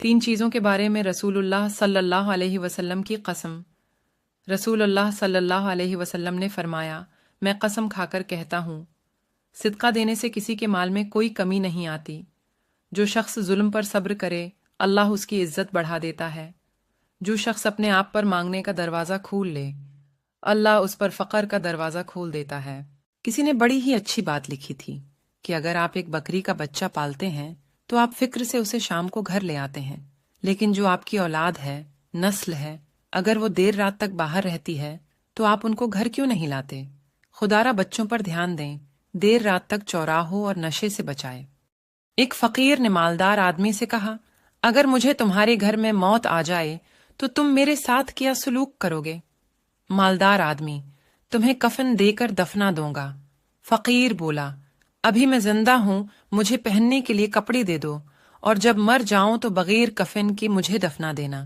3 چیزوں کے بارے میں رسول اللہ صلی اللہ علیہ وسلم کی قسم۔ رسول اللہ صلی اللہ علیہ وسلم نے فرمایا، میں قسم کھا کر کہتا ہوں، صدقہ دینے سے کسی کے مال میں کوئی کمی نہیں آتی۔ جو شخص ظلم پر صبر کرے، اللہ اس کی عزت بڑھا دیتا ہے۔ جو شخص اپنے آپ پر مانگنے کا دروازہ کھول لے، اللہ اس پر فقر کا دروازہ کھول دیتا ہے۔ کسی نے بڑی ہی اچھی بات لکھی تھی کہ اگر آپ ایک بکری کا بچہ پالتے ہیں تو آپ فکر سے اسے شام کو گھر لے آتے ہیں، لیکن جو آپ کی اولاد ہے، نسل ہے، اگر وہ دیر رات تک باہر رہتی ہے تو آپ ان کو گھر کیوں نہیں لاتے؟ خدارا بچوں پر دھیان دیں، دیر رات تک چوراہوں اور نشے سے بچائے۔ ایک فقیر نے مالدار آدمی سے کہا، اگر مجھے تمہارے گھر میں موت آ جائے تو تم میرے ساتھ کیا سلوک کرو گے؟ مالدار آدمی، تمہیں کفن دے کر دفنا دوں گا۔ فقیر بولا، ابھی میں زندہ ہوں، مجھے پہننے کے لیے کپڑے دے دو، اور جب مر جاؤں تو بغیر کفن کے مجھے دفنا دینا۔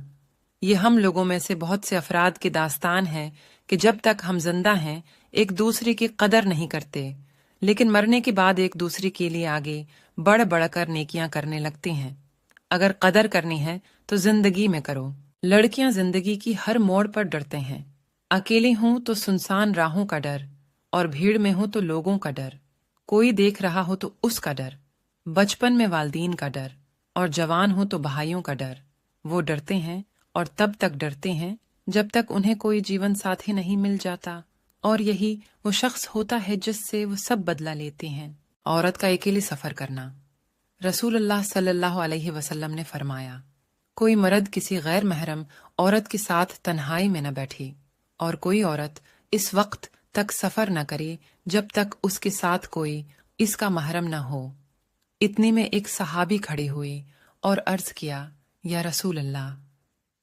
یہ ہم لوگوں میں سے بہت سے افراد کی داستان ہے کہ جب تک ہم زندہ ہیں ایک دوسرے کی قدر نہیں کرتے، لیکن مرنے کے بعد ایک دوسرے کے لیے آگے بڑھ بڑھ کر نیکیاں کرنے لگتے ہیں۔ اگر قدر کرنی ہے تو زندگی میں کرو۔ لڑکیاں زندگی کی ہر موڑ پر ڈرتے ہیں۔ اکیلے ہوں تو سنسان راہوں کا ڈر، اور بھیڑ میں ہوں تو لوگوں کا ڈر، کوئی دیکھ رہا ہو تو اس کا ڈر، بچپن میں والدین کا ڈر، اور جوان ہوں تو بھائیوں کا ڈر۔ وہ ڈرتے ہیں اور تب تک ڈرتے ہیں جب تک انہیں کوئی جیون ساتھی نہیں مل جاتا، اور یہی وہ شخص ہوتا ہے جس سے وہ سب بدلہ لیتے ہیں۔ عورت کا اکیلے سفر کرنا۔ رسول اللہ صلی اللہ علیہ وسلم نے فرمایا، کوئی مرد کسی غیر محرم عورت کے ساتھ تنہائی میں نہ بیٹھے، اور کوئی عورت اس وقت تک سفر نہ کرے جب تک اس کے ساتھ کوئی اس کا محرم نہ ہو۔ اتنے میں ایک صحابی کھڑے ہوئے اور عرض کیا، یا رسول اللہ،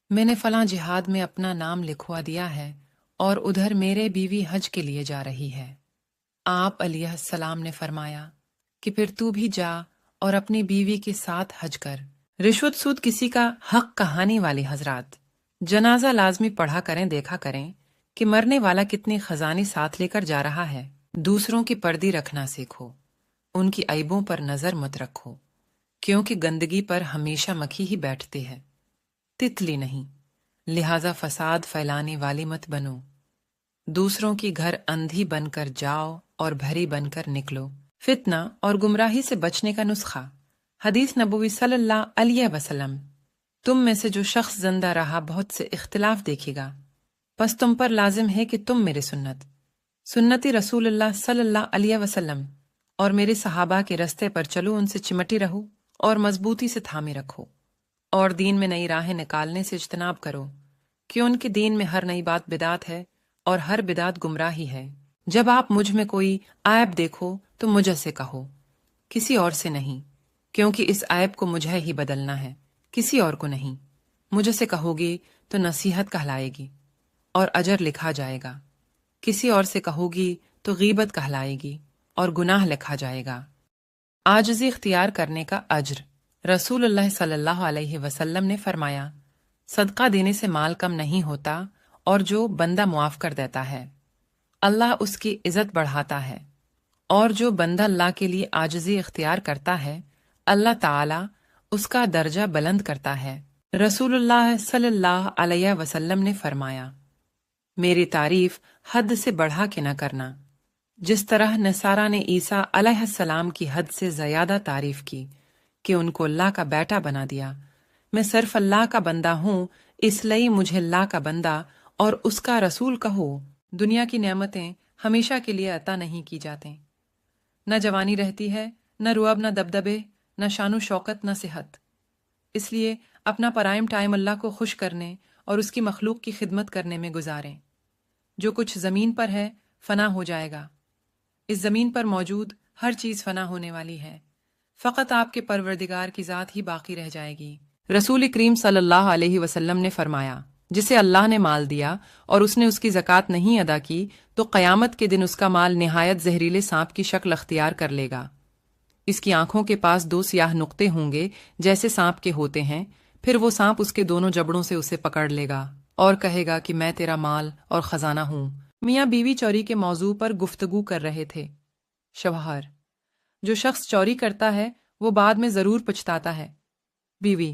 میں نے فلاں جہاد میں اپنا نام لکھوا دیا ہے اور ادھر میرے بیوی حج کے لیے جا رہی ہے۔ آپ علیہ السلام نے فرمایا کہ پھر تو بھی جا اور اپنی بیوی کے ساتھ حج کر۔ رشوت سود کسی کا حق کہانی والے حضرات، جنازہ لازمی پڑھا کریں، دیکھا کریں کہ مرنے والا کتنے خزانے ساتھ لے کر جا رہا ہے۔ دوسروں کی پردی رکھنا سیکھو، ان کی عیبوں پر نظر مت رکھو، کیونکہ گندگی پر ہمیشہ مکھی ہی بیٹھتے ہے، تتلی نہیں، لہذا فساد پھیلانے والی مت بنو۔ دوسروں کی گھر اندھی بن کر جاؤ اور بھری بن کر نکلو۔ فتنہ اور گمراہی سے بچنے کا نسخہ۔ حدیث نبوی صلی اللہ علیہ وسلم، تم میں سے جو شخص زندہ رہا بہت سے اختلاف دیکھے گا، پس تم پر لازم ہے کہ تم میرے سنتی رسول اللہ صلی اللہ علیہ وسلم اور میرے صحابہ کے رستے پر چلو، ان سے چمٹی رہو اور مضبوطی سے تھامے رکھو، اور دین میں نئی راہیں نکالنے سے اجتناب کرو، کہ ان کے دین میں ہر نئی بات بدعت ہے اور ہر بدعت گمراہی ہے۔ جب آپ مجھ میں کوئی عیب دیکھو تو مجھ سے کہو، کسی اور سے نہیں، کیونکہ اس عیب کو مجھے ہی بدلنا ہے، کسی اور کو نہیں۔ مجھ سے کہو گی تو نصیحت کہلائے گی اور اجر لکھا جائے گا، کسی اور سے کہو گی تو غیبت کہلائے گی اور گناہ لکھا جائے گا۔ عاجزی اختیار کرنے کا اجر۔ رسول اللہ صلی اللہ علیہ وسلم نے فرمایا، صدقہ دینے سے مال کم نہیں ہوتا، اور جو بندہ معاف کر دیتا ہے اللہ اس کی عزت بڑھاتا ہے، اور جو بندہ اللہ کے لیے عاجزی اختیار کرتا ہے اللہ تعالی اس کا درجہ بلند کرتا ہے۔ رسول اللہ صلی اللہ علیہ وسلم نے فرمایا، میری تعریف حد سے بڑھا کے نہ کرنا، جس طرح نصارہ نے عیسیٰ علیہ السلام کی حد سے زیادہ تعریف کی کہ ان کو اللہ کا بیٹا بنا دیا۔ میں صرف اللہ کا بندہ ہوں، اس لیے مجھے اللہ کا بندہ اور اس کا رسول کہو۔ دنیا کی نعمتیں ہمیشہ کے لیے عطا نہیں کی جاتے، نہ جوانی رہتی ہے، نہ رعب، نہ دبدبے، نہ شان و شوکت، نہ صحت۔ اس لیے اپنا پرائم ٹائم اللہ کو خوش کرنے اور اس کی مخلوق کی خدمت کرنے میں گزاریں۔ جو کچھ زمین پر ہے فنا ہو جائے گا، اس زمین پر موجود ہر چیز فنا ہونے والی ہے، فقط آپ کے پروردگار کی ذات ہی باقی رہ جائے گی۔ رسول کریم صلی اللہ علیہ وسلم نے فرمایا، جسے اللہ نے مال دیا اور اس نے اس کی زکوٰۃ نہیں ادا کی تو قیامت کے دن اس کا مال نہایت زہریلے سانپ کی شکل اختیار کر لے گا۔ اس کی آنکھوں کے پاس 2 سیاہ نقطے ہوں گے جیسے سانپ کے ہوتے ہیں، پھر وہ سانپ اس کے دونوں جبڑوں سے اسے پکڑ لے گا اور کہے گا کہ میں تیرا مال اور خزانہ ہوں۔ میاں بیوی چوری کے موضوع پر گفتگو کر رہے تھے۔ شوہر، جو شخص چوری کرتا ہے وہ بعد میں ضرور پچھتاتا ہے۔ بیوی،